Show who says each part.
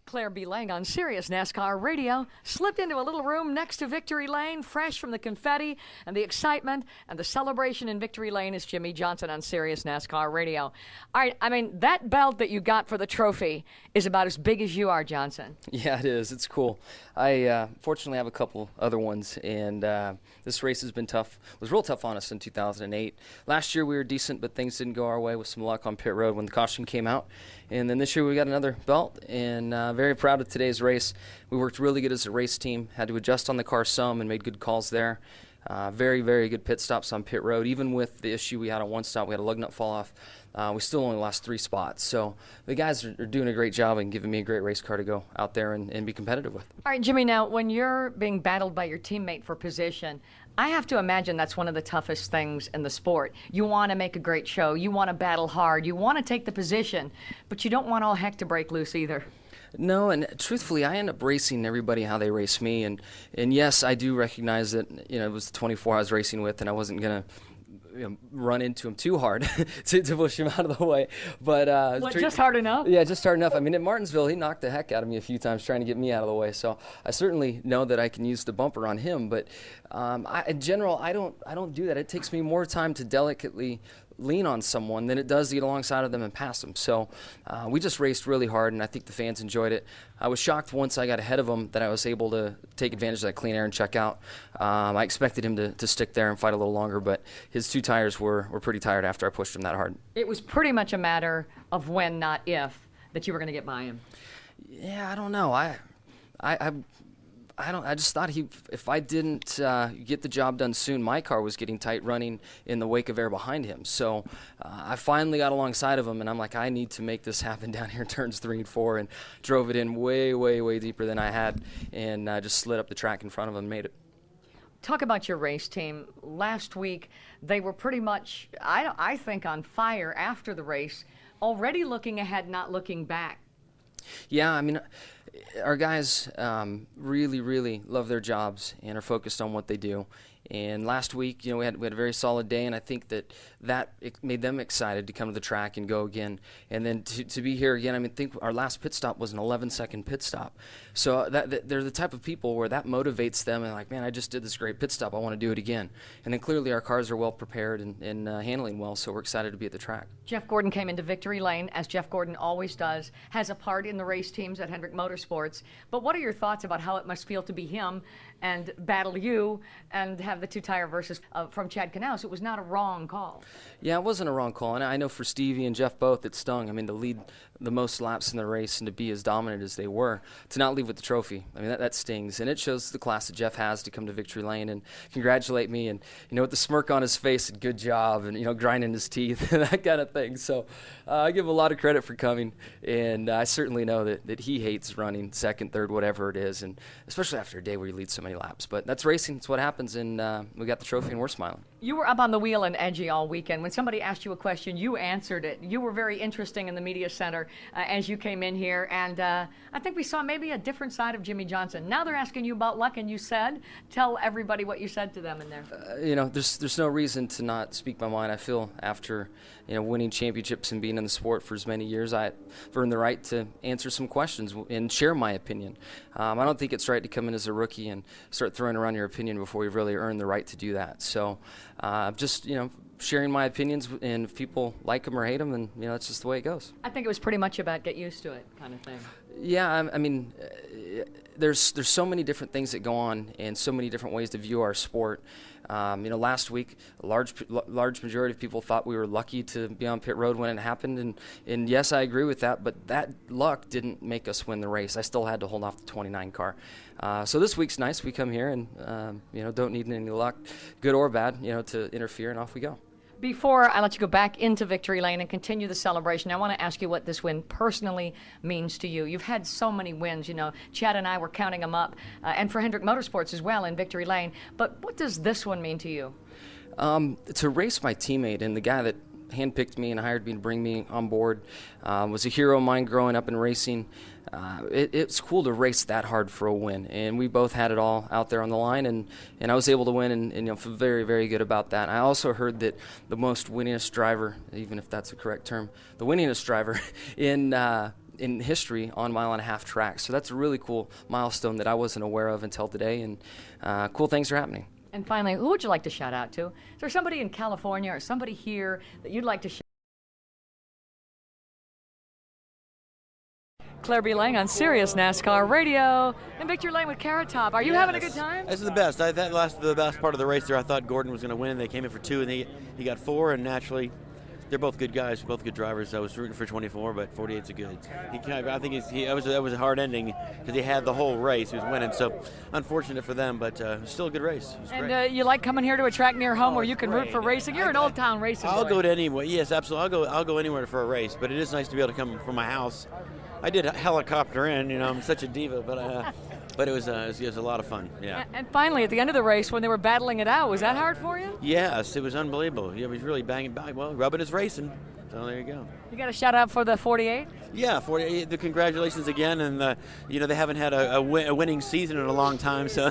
Speaker 1: Claire B. Lang on Sirius NASCAR Radio slipped into a little room next to Victory Lane, fresh from the confetti and the excitement and the celebration in Victory Lane is Jimmie Johnson on Sirius NASCAR Radio. All right, I mean, that belt that you got for the trophy is about as big as you are, Johnson.
Speaker 2: Yeah, it is. It's cool. I fortunately have a couple other ones, and this race has been tough. It was real tough on us in 2008. Last year we were decent, but things didn't go our way with some luck on pit road when the caution came out. And then this year we got another belt, and very proud of today's race. We worked really good as a race team, had to adjust on the car some and made good calls there. Very, very good pit stops on pit road. Even with the issue we had on one stop, we had a lug nut fall off. We still only lost 3 spots. So the guys are doing a great job and giving me a great race car to go out there and be competitive with.
Speaker 1: All right, Jimmy, now when you're being battled by your teammate for position, I have to imagine that's one of the toughest things in the sport. You want to make a great show. You want to battle hard. You want to take the position, but you don't want all heck to break loose either.
Speaker 2: No, and truthfully, I end up racing everybody how they race me. And yes, I do recognize that it was the 24 I was racing with, and I wasn't going to run into him too hard to push him out of the way. But
Speaker 1: just hard enough?
Speaker 2: Yeah, just hard enough. I mean, at Martinsville, he knocked the heck out of me a few times trying to get me out of the way. So I certainly know that I can use the bumper on him. But in general, I don't do that. It takes me more time to delicately lean on someone than it does to get alongside of them and pass them. So we just raced really hard, and I think the fans enjoyed it. I was shocked once I got ahead of them that I was able to take advantage of that clean air and check out. I expected him to stick there and fight a little longer, but his 2 tires were pretty tired after I pushed him that hard.
Speaker 1: It was pretty much a matter of when, not if, that you were going to get by him.
Speaker 2: Yeah, I don't know. I just thought if I didn't get the job done soon, my car was getting tight running in the wake of air behind him. So I finally got alongside of him, and I'm like, I need to make this happen down here in turns 3 and 4, and drove it in way, way, way deeper than I had, and just slid up the track in front of him and made it.
Speaker 1: Talk about your race team. Last week, they were pretty much, I think, on fire after the race, already looking ahead, not looking back.
Speaker 2: Yeah, I mean, our guys really, really love their jobs and are focused on what they do. And last week, we had a very solid day, and I think that it made them excited to come to the track and go again. And then to be here again, I mean, think our last pit stop was an 11-second pit stop. So they're the type of people where that motivates them, and like, man, I just did this great pit stop. I want to do it again. And then clearly our cars are well prepared and handling well, so we're excited to be at the track.
Speaker 1: Jeff Gordon came into Victory Lane, as Jeff Gordon always does, has a part in the race teams at Hendrick Motorsports. But what are your thoughts about how it must feel to be him and battle you and have the 2-tire versus from Chad Knaus? It was not a wrong call.
Speaker 2: Yeah, it wasn't a wrong call, and I know for Stevie and Jeff both, it stung. I mean, to lead the most laps in the race and to be as dominant as they were, to not leave with the trophy, I mean, that stings, and it shows the class that Jeff has to come to Victory Lane and congratulate me, and with the smirk on his face, and good job, and grinding his teeth, and that kind of thing. So I give him a lot of credit for coming, and I certainly know that he hates running second, third, whatever it is, and especially after a day where you lead so many laps. But that's racing. It's what happens, and we got the trophy, and we're smiling.
Speaker 1: You were up on the wheel and edgy all weekend. When somebody asked you a question, you answered it. You were very interesting in the media center as you came in here, and I think we saw maybe a different side of Jimmie Johnson. Now they're asking you about luck, and you said, tell everybody what you said to them in there.
Speaker 2: There's no reason to not speak my mind. I feel after winning championships and being in the sport for as many years, I've earned the right to answer some questions and share my opinion. I don't think it's right to come in as a rookie and start throwing around your opinion before you've really earned the right to do that. So just sharing my opinions, and if people like them or hate them, then that's just the way it goes.
Speaker 1: I think it was pretty much about get used to it kind of thing.
Speaker 2: Yeah, I mean, there's so many different things that go on and so many different ways to view our sport. Last week, a large majority of people thought we were lucky to be on pit road when it happened, and yes, I agree with that, but that luck didn't make us win the race. I still had to hold off the 29 car. So this week's nice. We come here and, don't need any luck, good or bad, to interfere, and off we go.
Speaker 1: Before I let you go back into Victory Lane and continue the celebration, I want to ask you what this win personally means to you. You've had so many wins, Chad and I were counting them up, and for Hendrick Motorsports as well in Victory Lane. But what does this one mean to you?
Speaker 2: To race my teammate and the guy that handpicked me and hired me to bring me on board, was a hero of mine growing up in racing. It's cool to race that hard for a win, and we both had it all out there on the line, and I was able to win, and feel very, very good about that. I also heard that the most winningest driver, even if that's the correct term, the winningest driver in in history on mile-and-a-half track. So that's a really cool milestone that I wasn't aware of until today, and cool things are happening.
Speaker 1: And finally, who would you like to shout out to? Is there somebody in California or somebody here that you'd like to shout? Claire B. Lang on Sirius NASCAR Radio in Victory Lane with Carrot Top. Are you having a good time?
Speaker 3: This is the best. The best part of the race there. I thought Gordon was going to win. They came in for 2, and he got 4, and naturally, they're both good guys, both good drivers. I was rooting for 24, but 48's a good. I think that was a hard ending because he had the whole race. He was winning, so unfortunate for them, but still a good race. It was great.
Speaker 1: You like coming here to a track near home where you can root for racing? You're an old town racing
Speaker 3: I'll
Speaker 1: boy.
Speaker 3: go to anywhere. Yes, absolutely. I'll go anywhere for a race, but it is nice to be able to come from my house. I did helicopter in. I'm such a diva, but it was a lot of fun. Yeah.
Speaker 1: And finally, at the end of the race, when they were battling it out, was that hard for you?
Speaker 3: Yes, it was unbelievable. He was really banging back. Well, rubbing is racing. So there you go.
Speaker 1: You got a shout out for the 48?
Speaker 3: Yeah, 48. The congratulations again, and they haven't had a winning season in a long time, so.